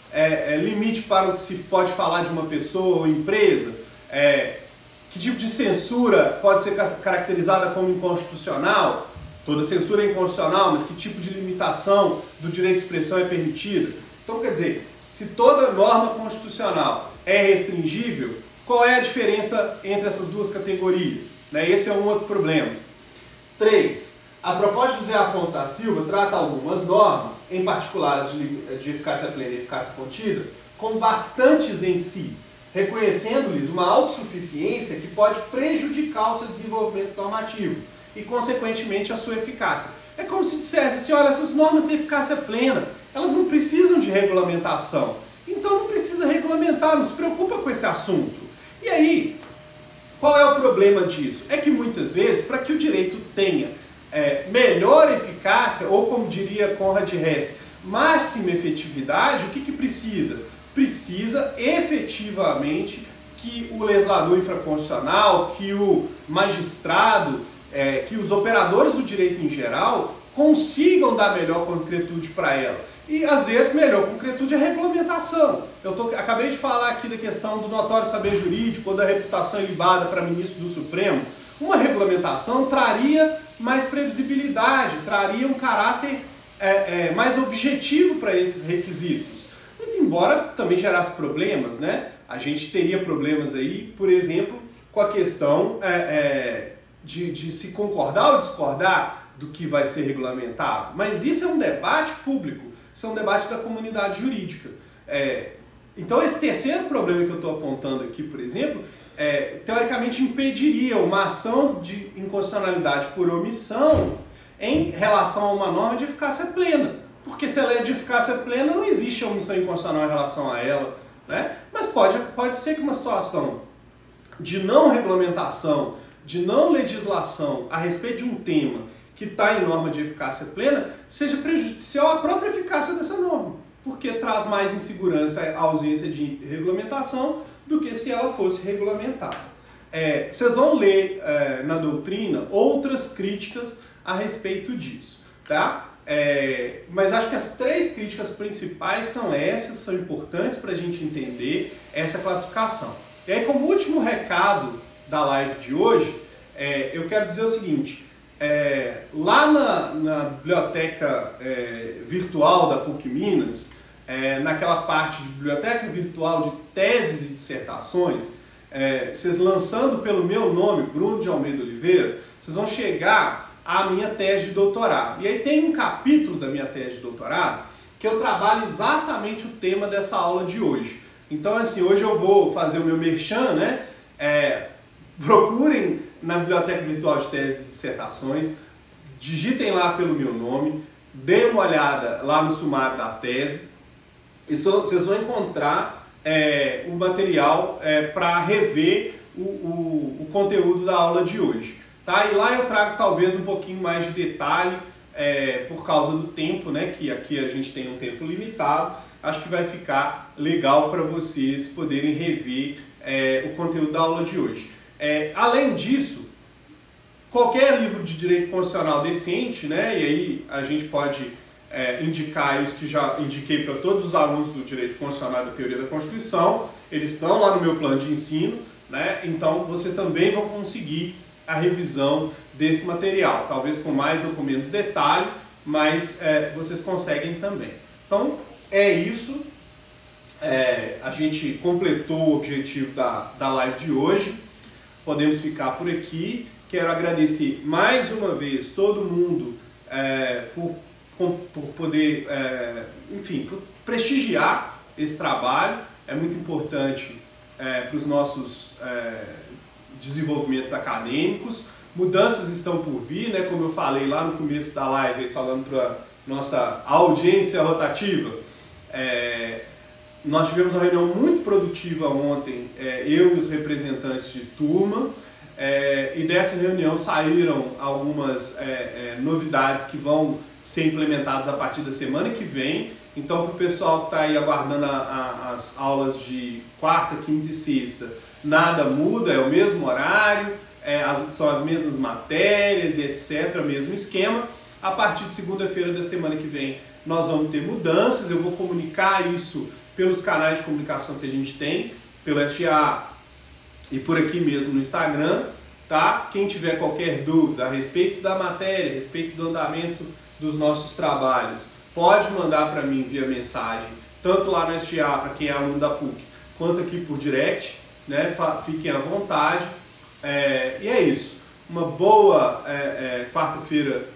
limite para o que se pode falar de uma pessoa ou empresa? Que tipo de censura pode ser caracterizada como inconstitucional? Toda censura é inconstitucional, mas que tipo de limitação do direito de expressão é permitida? Então, quer dizer, se toda norma constitucional é restringível, qual é a diferença entre essas duas categorias? Né? Esse é um outro problema. 3. A proposta de José Afonso da Silva trata algumas normas, em particular as de eficácia plena e eficácia contida, como bastantes em si, reconhecendo-lhes uma autossuficiência que pode prejudicar o seu desenvolvimento normativo e, consequentemente, a sua eficácia. É como se dissesse assim, olha, essas normas de eficácia plena, elas não precisam de regulamentação, então não precisa regulamentar, não se preocupa com esse assunto. E aí, qual é o problema disso? É que muitas vezes, para que o direito tenha melhor eficácia, ou como diria Conrad Hesse, máxima efetividade, o que precisa? Precisa efetivamente que o legislador infraconstitucional, que o magistrado, que os operadores do direito em geral consigam dar melhor concretude para ela. E às vezes melhor concretude é regulamentação. Acabei de falar aqui da questão do notório saber jurídico ou da reputação ilibada para ministro do Supremo. Uma regulamentação traria mais previsibilidade, traria um caráter mais objetivo para esses requisitos. Muito embora também gerasse problemas, né? A gente teria problemas aí, por exemplo, com a questão de se concordar ou discordar do que vai ser regulamentado. Mas isso é um debate público, isso é um debate da comunidade jurídica. Então esse terceiro problema que eu estou apontando aqui, por exemplo, teoricamente impediria uma ação de inconstitucionalidade por omissão em relação a uma norma de eficácia plena. Porque se ela é de eficácia plena, não existe omissão inconstitucional em relação a ela. Né? Mas pode ser que uma situação de não regulamentação, de não legislação a respeito de um tema que está em norma de eficácia plena, seja prejudicial à própria eficácia dessa norma. Porque traz mais insegurança a ausência de regulamentação do que se ela fosse regulamentada. Vocês vão ler na doutrina outras críticas a respeito disso. Tá? Mas acho que as 3 críticas principais são essas, são importantes para a gente entender essa classificação. E aí, como último recado da live de hoje, eu quero dizer o seguinte, lá na biblioteca virtual da PUC Minas, naquela parte de biblioteca virtual de teses e dissertações, vocês lançando pelo meu nome, Bruno de Almeida Oliveira, vocês vão chegar à minha tese de doutorado. E aí tem um capítulo da minha tese de doutorado que eu trabalho exatamente o tema dessa aula de hoje. Então, assim, hoje eu vou fazer o meu merchan, né? Procurem na biblioteca virtual de teses e dissertações, digitem lá pelo meu nome, deem uma olhada lá no sumário da tese, e vocês vão encontrar o material para rever o conteúdo da aula de hoje. Tá? E lá eu trago talvez um pouquinho mais de detalhe por causa do tempo, né? Que aqui a gente tem um tempo limitado. Acho que vai ficar legal para vocês poderem rever o conteúdo da aula de hoje. Além disso, qualquer livro de direito constitucional decente, né? E aí a gente pode indicar os que já indiquei para todos os alunos do direito constitucional e da teoria da Constituição. Eles estão lá no meu plano de ensino, né? Então vocês também vão conseguir a revisão desse material, talvez com mais ou com menos detalhe, mas vocês conseguem também. Então é isso, a gente completou o objetivo da live de hoje, podemos ficar por aqui. Quero agradecer mais uma vez todo mundo por poder, enfim, por prestigiar esse trabalho. É muito importante para os nossos desenvolvimentos acadêmicos. Mudanças estão por vir, né? Como eu falei lá no começo da live, falando para nossa audiência rotativa. Nós tivemos uma reunião muito produtiva ontem, eu e os representantes de turma, e dessa reunião saíram algumas novidades que vão ser implementadas a partir da semana que vem. Então, para o pessoal que está aí aguardando as aulas de quarta, quinta e sexta, nada muda, é o mesmo horário, são as mesmas matérias e etc, o mesmo esquema. A partir de segunda-feira da semana que vem, nós vamos ter mudanças. Eu vou comunicar isso pelos canais de comunicação que a gente tem, pelo SGA e por aqui mesmo no Instagram, tá? Quem tiver qualquer dúvida a respeito da matéria, a respeito do andamento dos nossos trabalhos, pode mandar para mim via mensagem, tanto lá no SGA para quem é aluno da PUC, quanto aqui por direct, né? Fiquem à vontade. E é isso. Uma boa quarta-feira,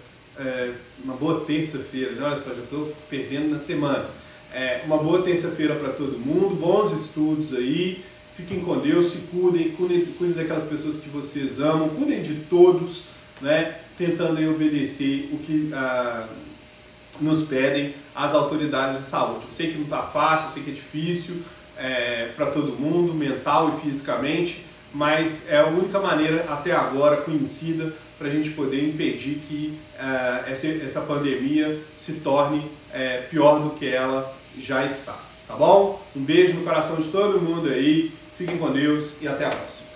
uma boa terça-feira, olha só, já estou perdendo na semana. Uma boa terça-feira para todo mundo, bons estudos aí, fiquem com Deus, se cuidem daquelas pessoas que vocês amam, cuidem de todos, né? Tentando aí obedecer o que nos pedem as autoridades de saúde. Eu sei que não está fácil, eu sei que é difícil para todo mundo, mental e fisicamente, mas é a única maneira até agora conhecida para a gente poder impedir que essa pandemia se torne pior do que ela já está, tá bom? Um beijo no coração de todo mundo aí, fiquem com Deus e até a próxima.